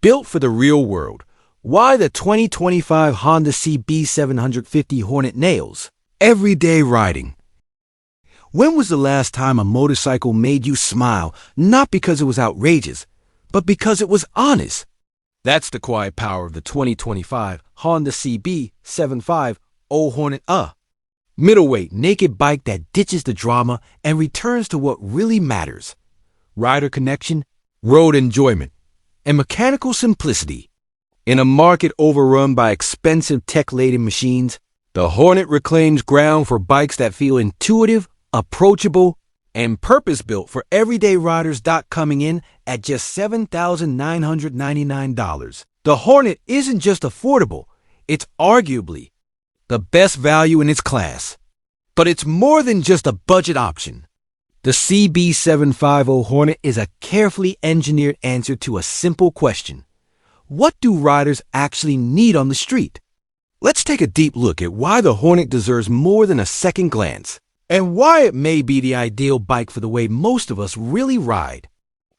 Built for the real world. Why the 2025 Honda CB750 Hornet nails everyday riding. When was the last time a motorcycle made you smile, not because it was outrageous, but because it was honest? That's the quiet power of the 2025 Honda CB750 Hornet. Middleweight, naked bike that ditches the drama and returns to what really matters. Rider connection, road enjoyment, and mechanical simplicity. In a market overrun by expensive tech-laden machines, the Hornet reclaims ground for bikes that feel intuitive, approachable, and purpose-built for everyday riders. Coming in at just $7,999. The Hornet isn't just affordable, it's arguably the best value in its class. But it's more than just a budget option. The CB750 Hornet is a carefully engineered answer to a simple question. What do riders actually need on the street? Let's take a deep look at why the Hornet deserves more than a second glance, and why it may be the ideal bike for the way most of us really ride.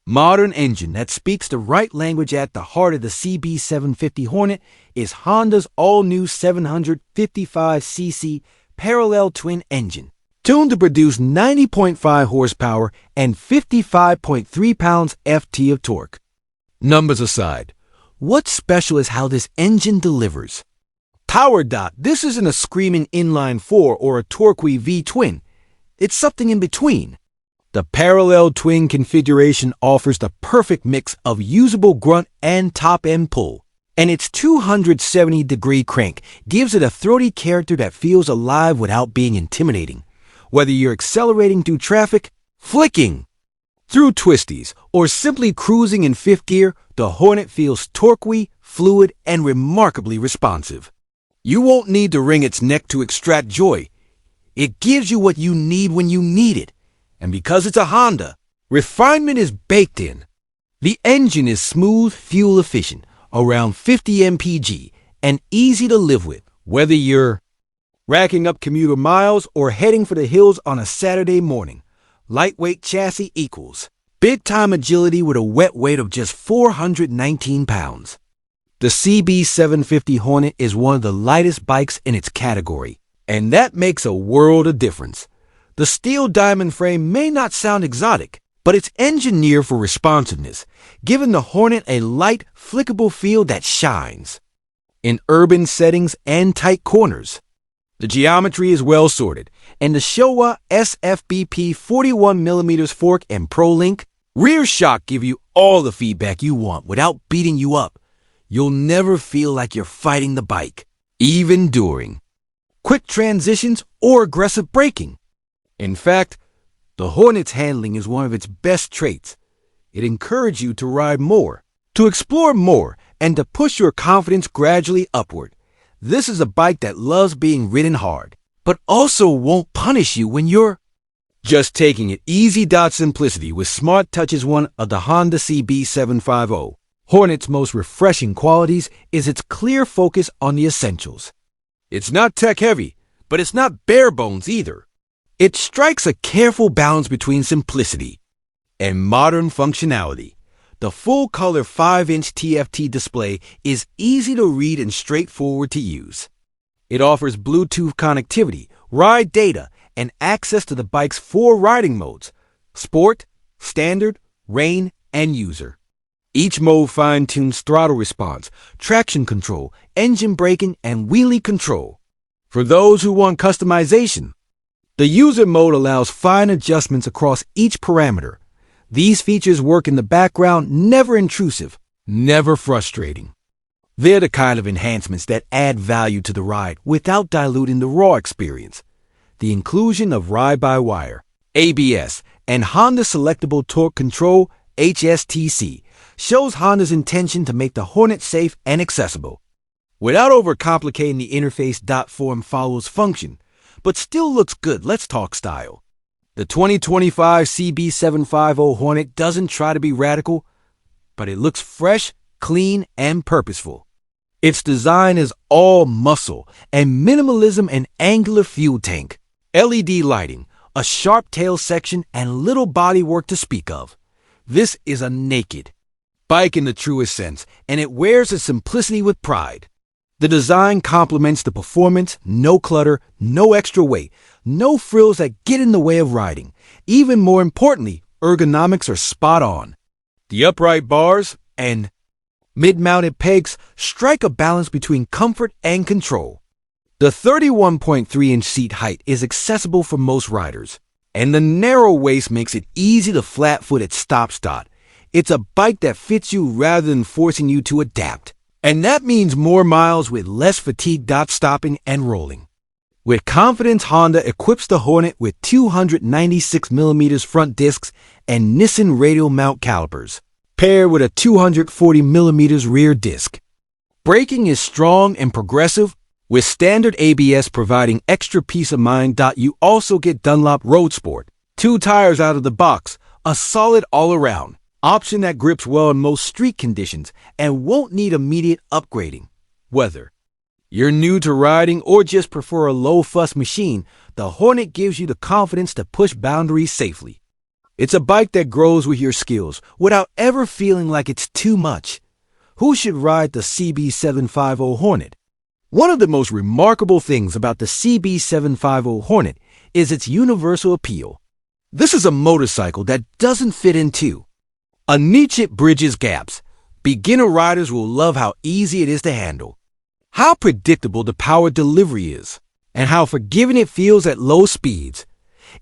Modern engine that speaks the right language. At the heart of the CB750 Hornet is Honda's all-new 755cc parallel twin engine, tuned to produce 90.5 horsepower and 55.3 pounds-ft of torque. Numbers aside, what's special is how this engine delivers. Power. This isn't a screaming inline-4 or a torquey V-twin. It's something in between. The parallel twin configuration offers the perfect mix of usable grunt and top-end pull, and its 270-degree crank gives it a throaty character that feels alive without being intimidating. Whether you're accelerating through traffic, flicking through twisties, or simply cruising in fifth gear, the Hornet feels torquey, fluid, and remarkably responsive. You won't need to wring its neck to extract joy. It gives you what you need when you need it. And because it's a Honda, refinement is baked in. The engine is smooth, fuel efficient, around 50 mpg, and easy to live with, whether you're racking up commuter miles or heading for the hills on a Saturday morning. Lightweight chassis equals big-time agility with a wet weight of just 419 pounds. The CB750 Hornet is one of the lightest bikes in its category, and that makes a world of difference. The steel diamond frame may not sound exotic, but it's engineered for responsiveness, giving the Hornet a light, flickable feel that shines in urban settings and tight corners. The geometry is well sorted, and the Showa SFBP 41mm fork and ProLink rear shock give you all the feedback you want without beating you up. You'll never feel like you're fighting the bike, even during quick transitions or aggressive braking. In fact, the Hornet's handling is one of its best traits. It encourages you to ride more, to explore more, and to push your confidence gradually upward. This is a bike that loves being ridden hard, but also won't punish you when you're just taking it easy. Simplicity with smart touch is one of the Honda CB750 Hornet's most refreshing qualities is its clear focus on the essentials. It's not tech-heavy, but it's not bare bones either. It strikes a careful balance between simplicity and modern functionality. The full-color 5-inch TFT display is easy to read and straightforward to use. It offers Bluetooth connectivity, ride data, and access to the bike's 4 riding modes: Sport, Standard, Rain, and User. Each mode fine-tunes throttle response, traction control, engine braking, and wheelie control. For those who want customization, the User mode allows fine adjustments across each parameter. These features work in the background, never intrusive, never frustrating. They're the kind of enhancements that add value to the ride without diluting the raw experience. The inclusion of ride-by-wire, ABS, and Honda Selectable Torque Control (HSTC) shows Honda's intention to make the Hornet safe and accessible, without overcomplicating the interface. Form follows function, but still looks good. Let's talk style. The 2025 CB750 Hornet doesn't try to be radical, but it looks fresh, clean, and purposeful. Its design is all muscle and minimalism, and angular fuel tank, LED lighting, a sharp tail section, and little bodywork to speak of. This is a naked, bike in the truest sense, and it wears its simplicity with pride. The design complements the performance, no clutter, no extra weight, no frills that get in the way of riding. Even more importantly, ergonomics are spot on. The upright bars and mid-mounted pegs strike a balance between comfort and control. The 31.3-inch seat height is accessible for most riders, and the narrow waist makes it easy to flat-foot at stop-start. It's a bike that fits you rather than forcing you to adapt. And that means more miles with less fatigue. Stopping and rolling. With confidence, Honda equips the Hornet with 296mm front discs and Nissan radial mount calipers, paired with a 240mm rear disc. Braking is strong and progressive, with standard ABS providing extra peace of mind. You also get Dunlop Road Sport, 2 tires out of the box, a solid all-around option that grips well in most street conditions and won't need immediate upgrading. Whether you're new to riding or just prefer a low-fuss machine, the Hornet gives you the confidence to push boundaries safely. It's a bike that grows with your skills without ever feeling like it's too much. Who should ride the CB750 Hornet? One of the most remarkable things about the CB750 Hornet is its universal appeal. This is a motorcycle that doesn't fit in two. A niche it bridges gaps. Beginner riders will love how easy it is to handle, how predictable the power delivery is, and how forgiving it feels at low speeds.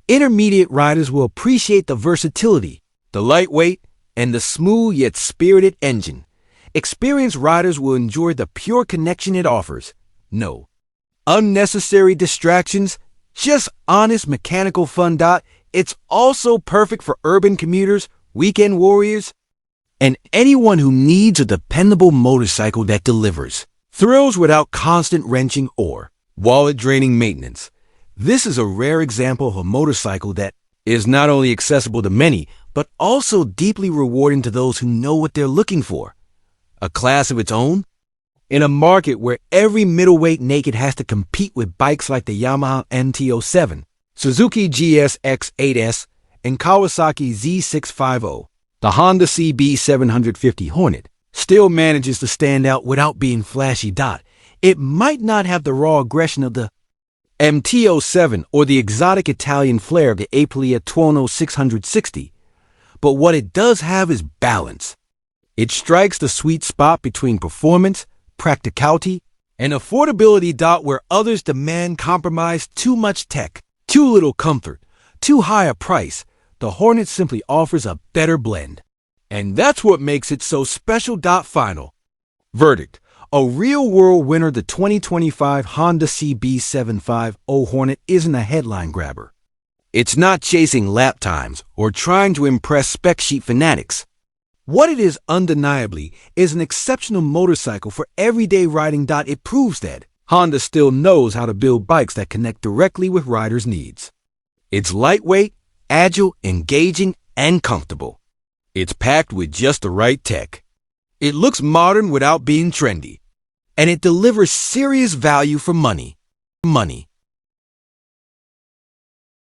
Intermediate riders will appreciate the versatility, the lightweight, and the smooth yet spirited engine. Experienced riders will enjoy the pure connection it offers. No unnecessary distractions, just honest mechanical fun. It's also perfect for urban commuters, weekend warriors, and anyone who needs a dependable motorcycle that delivers thrills without constant wrenching or wallet-draining maintenance. This is a rare example of a motorcycle that is not only accessible to many, but also deeply rewarding to those who know what they're looking for. A class of its own? In a market where every middleweight naked has to compete with bikes like the Yamaha MT-07, Suzuki GSX-8S, and Kawasaki Z650, the Honda CB750 Hornet still manages to stand out without being flashy. It might not have the raw aggression of the MT-07 or the exotic Italian flair of the Aprilia Tuono 660, but what it does have is balance. It strikes the sweet spot between performance, practicality, and affordability. Where others demand compromise, too much tech, too little comfort, too high a price, the Hornet simply offers a better blend. And that's what makes it so special. Final verdict. A real-world winner, the 2025 Honda CB750 Hornet isn't a headline grabber. It's not chasing lap times or trying to impress spec sheet fanatics. What it is undeniably is an exceptional motorcycle for everyday riding. It proves that Honda still knows how to build bikes that connect directly with riders' needs. It's lightweight, agile, engaging, and comfortable. It's packed with just the right tech. It looks modern without being trendy. And it delivers serious value for money.